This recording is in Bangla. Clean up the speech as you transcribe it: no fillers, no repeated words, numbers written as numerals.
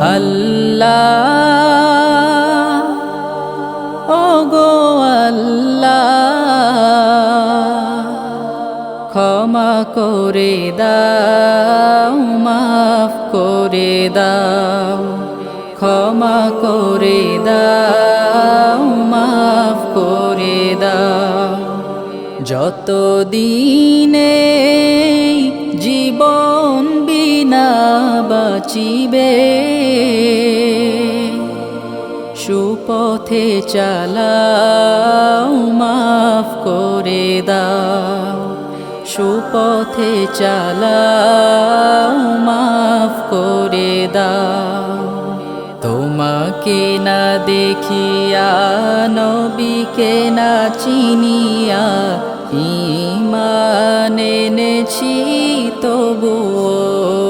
আল্লাহ ওগো আল্লাহ ক্ষমা করে দাও মাফ করে দাও ক্ষমা করে দাও মাফ করে দাও যত দিনে জীবন বিনা বাঁচিবে সুপথে চালাও মাফ করে দাও সুপথে চালাও মাফ করে দাও তোমাকে না দেখিয়া নবীকে না চিনিয়া ঈমান এনেছি তবুও